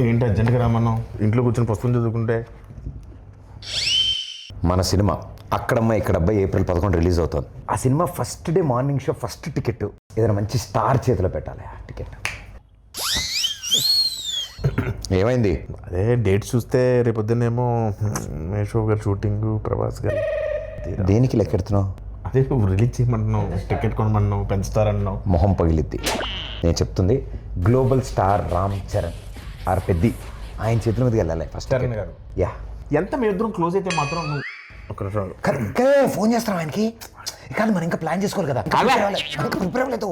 ఏంటి అర్జెంట్గా రామన్నాం? ఇంట్లో కూర్చొని పుస్తకం చదువుకుంటే. మన సినిమా అక్కడమ్మ ఇక్కడ అబ్బాయి April 11 రిలీజ్ అవుతుంది. ఆ cinema first day morning show first ticket ఏదైనా మంచి స్టార్ చేతిలో పెట్టాలి. ఆ టికెట్ ఏమైంది? అదే డేట్ చూస్తే రేపొద్దునేమో మేషో గారు షూటింగ్, ప్రభాస్ గారు. దేనికి లెక్కెడుతున్నావు? అదే నువ్వు రిలీజ్ చేయమంటున్నావు, టికెట్ కొనమన్నావు, పెంచుతారన్నావు. మొహం పగిలిద్ది. నేను చెప్తుంది గ్లోబల్ స్టార్ రామ్ చరణ్ ఆర్ పెద్ది ఆయన చేతుల మీదకి వెళ్ళాలి ఫస్ట్. చరణ్ గారు యా ఎంత మీ ఇద్దరం క్లోజ్ అయితే మాత్రం నువ్వు ఒక నిమిషం ఇంకా ఫోన్ చేస్తాం ఆయనకి. కాదు మనం ఇంకా ప్లాన్ చేసుకోవాలి కదా. ప్రిపేర్ అవ్వలేదు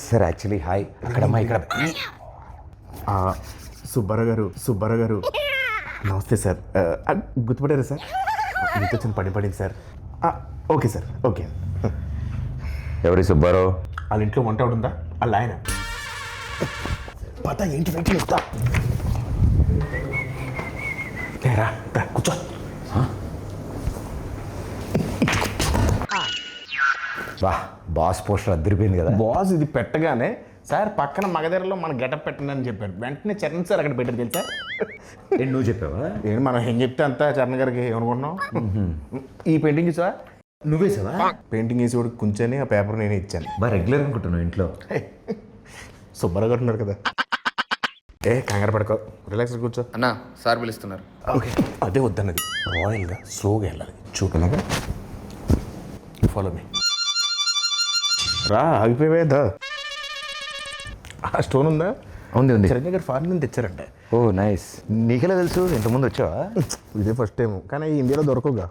సార్. యాక్చువల్లీ హాయ్ అక్కడమ్మా ఇక్కడ సుబ్బారావు గారు నమస్తే సార్. గుర్తుపడారా సార్? మీతో చిన్న పడింది సార్. Okay sir, okay. ఎవరి సుబ్బారావు? వాళ్ళ ఇంట్లో వంట ఉందా? వాళ్ళ ఆయన పత ఏంటి వెయిట్ చేస్తా. రా కూర్చో. వా బాస్ పోస్టర్ అద్దరిపోయింది కదా. బాస్ ఇది పెట్టగానే సార్ పక్కన మగధరలో మన గెటప్ పెట్టండి అని చెప్పాడు. వెంటనే చరణ్ సార్ అక్కడ పెట్టారు తెలుసా? నువ్వు చెప్పావా? ఏంటి మనం ఏం చెప్తే అంతా చరణ్ గారికి ఏమనుకుంటున్నాం. ఈ పెయింటింగ్ చూసా? నువ్వే సార్ పెయింటింగ్ వేసి కూడా కూర్చొని ఆ పేపర్ నేనే ఇచ్చాను. బాగా రెగ్యులర్ అనుకుంటున్నావు ఇంట్లో. సుబ్బారావు గారు ఉన్నారు కదా. కంగారు పడుకో, రిలాక్స్ కూర్చో. అన్నా సార్ పిలుస్తున్నారు. ఓకే అదే వద్దన్నది. రాయల్గా స్లోగా వెళ్ళాలి. చూడలాగా ఫాలో మీ. రా ఆగిపోయేదా? ఆ స్టోన్ ఉందా? ఉంది. చిరంజీవి గారు ఫారెన్ నుంచి తెచ్చారంట. ఓ నైస్. నీకెలా తెలుసు? ఇంతకుముందు వచ్చావా? ఇదే ఫస్ట్ టైం, కానీ ఇండియాలో దొరకవుగా.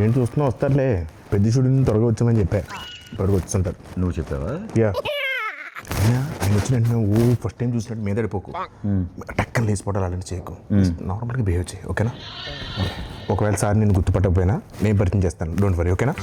ఏం చూస్తున్నా వస్తారులే. పెద్ద షూటింగ్ త్వరగా వచ్చామని చెప్పా. త్వరగా వచ్చుంటారు. నువ్వు చెప్పావా? యా. ఆయన వచ్చిన వెంటనే ఫస్ట్ టైం చూసినట్టు మీద పడిపోకు. టక్కన లేచిపోవడాలు అలాంటి చేయకు. నార్మల్గా బిహేవ్ చేయి, ఓకేనా? ఒకవేళ సార్ నేను గుర్తుపట్టకపోయినా నేను పరిచయం చేస్తాను. డోంట్ వరీ, ఓకేనా?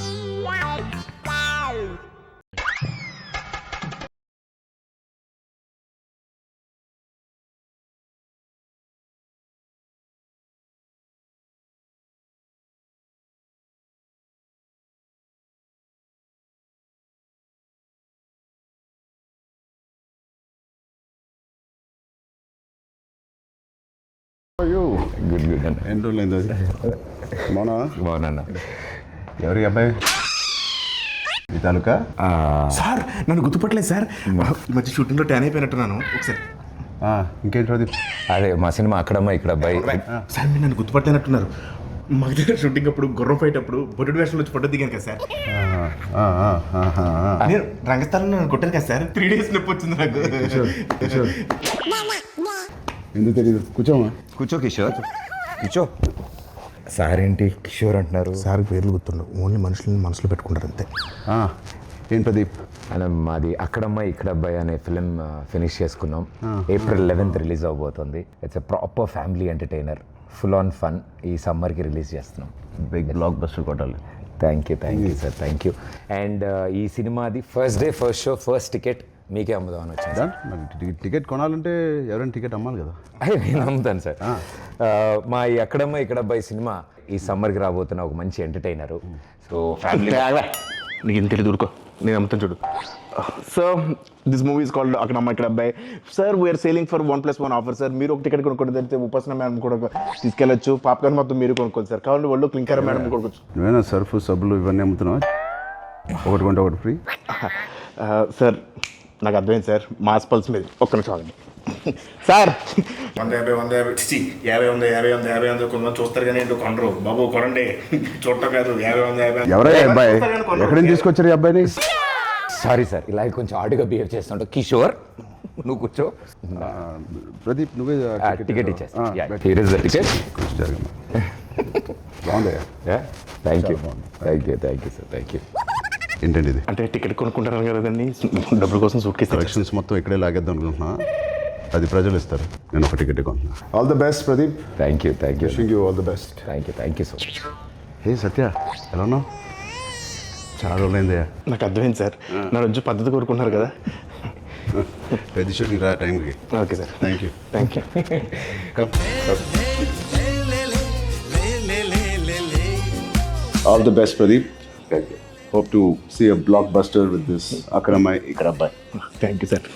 గుడ్ అన్న. ఎన్ని రోజులు అయింది? బాగున్నా. ఎవరి అబ్బాయి? ఈ తాలూకా? సార్ నన్ను గుర్తుపట్టలేదు సార్. ఈ మధ్య షూటింగ్లో ట్యాన్ అయిపోయినట్టున్నాను. ఒకసారి ఇంకేంటి అది? అదే మా సినిమా అక్కడమ్మా ఇక్కడ అబ్బాయి. సార్ మీరు నన్ను గుర్తుపట్టలేనట్టున్నారు. మా దగ్గర షూటింగ్ అప్పుడు గుర్రం ఫైట్ అప్పుడు బొడ్డు వేషంలో వచ్చి ఫోటో దిగాను కదా సార్. నేను రంగస్థలంలో నన్ను కొట్టాను కదా సార్. 3 days నొప్పి వచ్చింది నాకు. ఎందుకు తెలియదు? కూర్చోమా. కూర్చో కిషోర్, కూర్చో. సార్ ఏంటి కిషోర్ అంటున్నారు? సార్ పేర్లు గుర్తుండవు, ఓన్లీ మనుషులని మనసులో పెట్టుకుంటారు అంతే. ఏం ప్రదీప్? అలా మాది అక్కడమ్మ ఇక్కడ అబ్బాయి అనే ఫిలిం ఫినిష్ చేసుకున్నాం. April 11 రిలీజ్ అవబోతుంది. It's a proper family entertainer, full on fun. ఈ సమ్మర్కి రిలీజ్ చేస్తున్నాం. బిగ్ బ్లాక్ బస్టర్ కొట్టాలి. Thank you sir, thank you. And ఈ సినిమాది first day first show first ticket మీకే అమ్ముదామని వచ్చింది. టికెట్ కొనాలంటే ఎవరైనా టికెట్ అమ్మాలి కదా. నేను అమ్ముతాను సార్. మా ఈ అక్కడమ్మ ఇక్కడ అబ్బాయి సినిమా ఈ సమ్మర్కి రాబోతున్న ఒక మంచి ఎంటర్టైనరు. So family. నీకు ఏం తెలియదు, ఊరుకో, నేను అమ్ముతాను చూడు. So this movie is called Akkadamma Ikkada Abbayi. Sir we are selling for 1+1 offer sir. మీరు ఒక టికెట్ కొనుక్కోండి, తెలిస్తే ఉపాసన మేడం కూడా తీసుకెళ్ళచ్చు. పాప్కార్న్ మొత్తం మీరు కొనుక్కోండి సార్. కావాలి వాళ్ళు క్లింకర్ మేడం కొనుక్కోవచ్చు. నువ్వేనా సర్ఫ్ సబ్బులు ఇవన్నీ అమ్ముతున్నావా? ఒకటి కొంటే ఒకటి ఫ్రీ. సార్ నాకు అర్థమైంది సార్, మాస్ పల్స్ మీద. ఒక్క నిమిషం ఆగండి సార్. 150 కొంతమంది చూస్తారు కానీ ఏంటో కొనరు. బాబు కొనండి, చూడటం కాదు. 50 ఎవరయ్యా అబ్బాయి? ఎక్కడి నుంచి తీసుకొచ్చారు ఈ అబ్బాయిని? సారీ సార్, ఇలా కొంచెం ఆడుగా బిహేవ్ చేస్తుంటావు. కిషోర్ నువ్వు కూర్చో. ప్రదీప్ నువ్వే టికెట్ ఇచ్చేస్తా. Here is the ticket. బాగుందయ్యా. Thank you sir, thank you. ఏంటండి ఇది? అంటే టికెట్ కొనుక్కుంటారు కదండి, డబ్బుల కోసం సూట్ కేసు కలెక్షన్స్ మొత్తం ఇక్కడే లాగేద్దాం అనుకుంటున్నా. అది ప్రజలు ఇస్తారు, నేను ఒక టికెట్ కొంటున్నా. All the best Pradeep. Thank you. Wishing you all the best. Thank you so much. Hey Satya, ఎలా ఉన్నావు? చాలా రోజులైందయ్యా. నాకు అర్థమైంది సార్, నా రోజు పద్ధతి కోరుకుంటున్నారు కదా. పెద్ద షూటింగ్ రా టైంకి. Okay sir, thank you. All the best, Pradeep. Thank you. Hope to see a blockbuster with this Akramai Ikrabbai. Thank you sir.